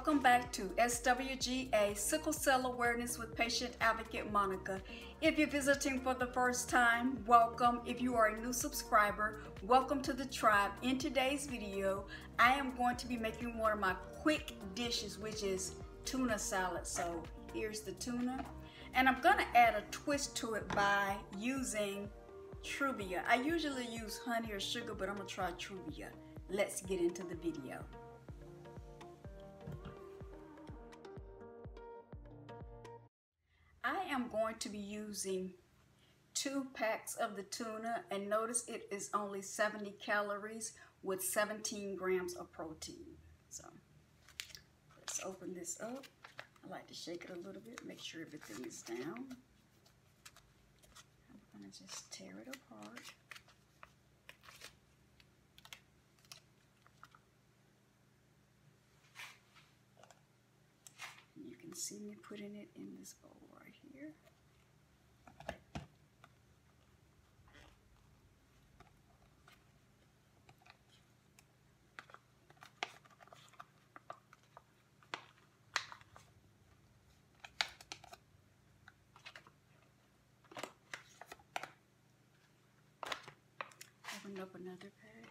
Welcome back to SWGA, Sickle Cell Awareness with Patient Advocate Monica. If you're visiting for the first time, welcome. If you are a new subscriber, welcome to the tribe. In today's video, I am going to be making one of my quick dishes, which is tuna salad. So here's the tuna. And I'm gonna add a twist to it by using Truvia. I usually use honey or sugar, but I'm gonna try Truvia. Let's get into the video. I am going to be using 2 packs of the tuna, and notice it is only 70 calories with 17 grams of protein. So let's open this up. I like to shake it a little bit, make sure everything is down. I'm going to just tear it apart. And you can see me putting it in this bowl right here. Open up another pack.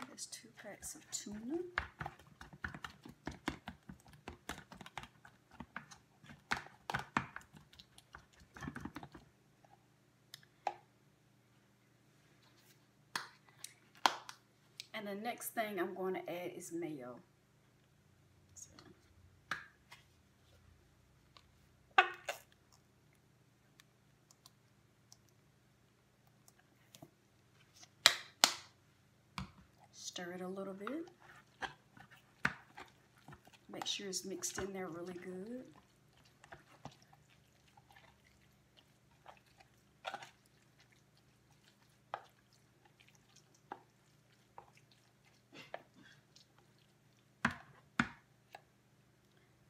There's 2 packs of tuna. And the next thing I'm going to add is mayo. Stir it a little bit. Make sure it's mixed in there really good.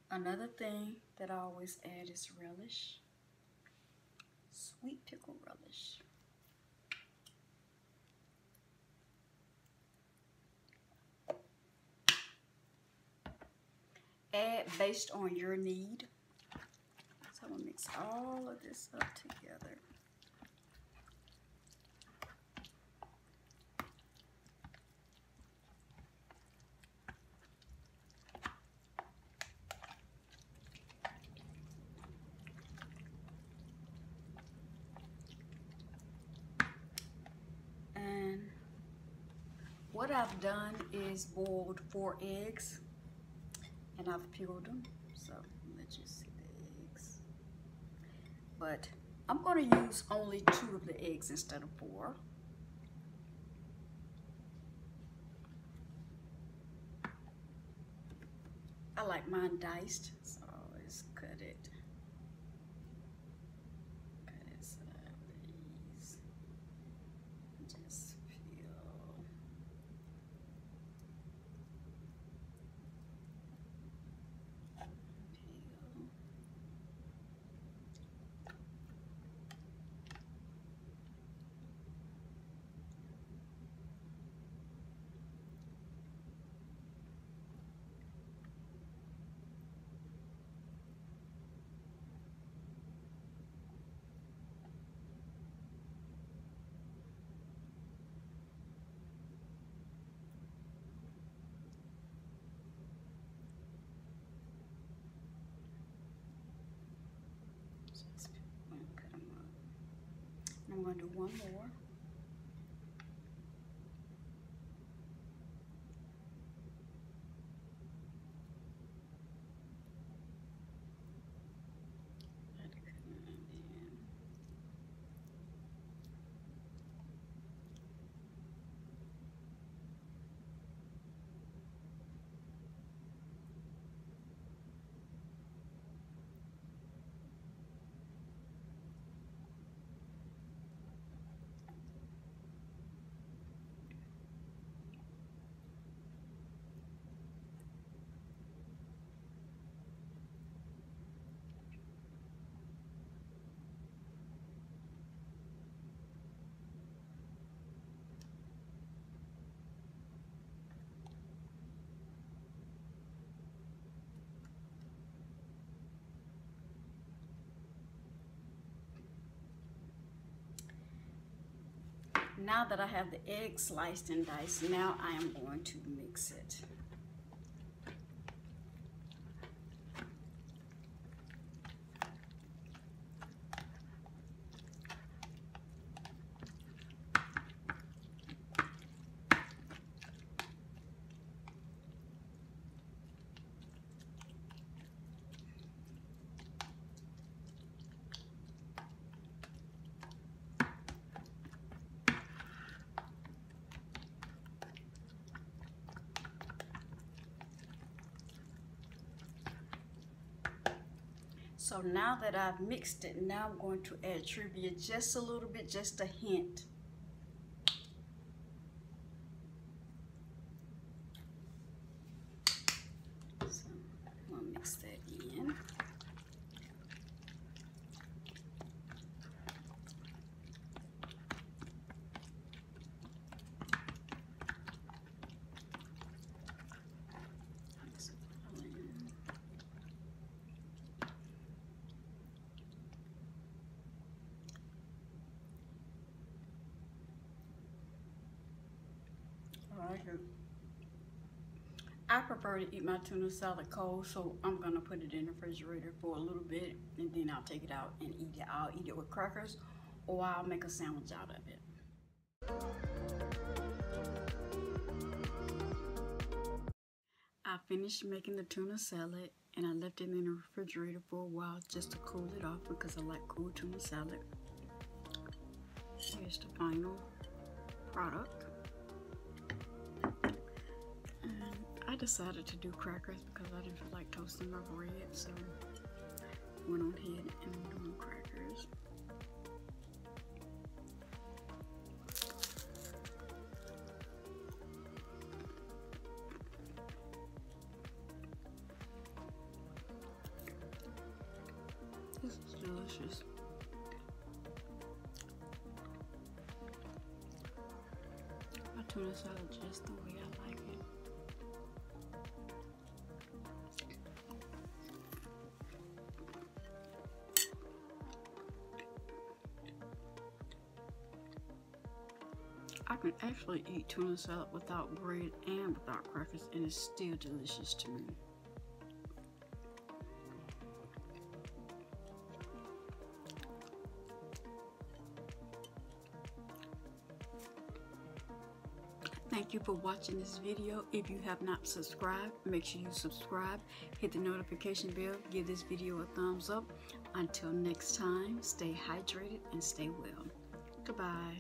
Another thing that I always add is relish. Sweet pickle relish. Add based on your need. So I'm going to mix all of this up together. And what I've done is boiled 4 eggs. And I've peeled them, so let you see the eggs. But I'm going to use only 2 of the eggs instead of 4. I like mine diced, so I just cut it. Cut it sideways. Just peel. I'm going to do one more. Now that I have the egg sliced and diced, now I am going to mix it. So now that I've mixed it, now I'm going to add Truvia just a little bit, just a hint. So I'm going to mix that in. I prefer to eat my tuna salad cold, so I'm gonna put it in the refrigerator for a little bit and then I'll take it out and eat it. I'll eat it with crackers or I'll make a sandwich out of it. I finished making the tuna salad and I left it in the refrigerator for a while just to cool it off because I like cool tuna salad. Here's the final product. I decided to do crackers because I didn't feel like toasting my bread, so I went on ahead and I'm doing crackers. This is delicious. My tuna salad just the way I like it. I can actually eat tuna salad without bread and without crackers, and it's still delicious to me. Thank you for watching this video. If you have not subscribed, make sure you subscribe, hit the notification bell, give this video a thumbs up. Until next time, stay hydrated and stay well. Goodbye.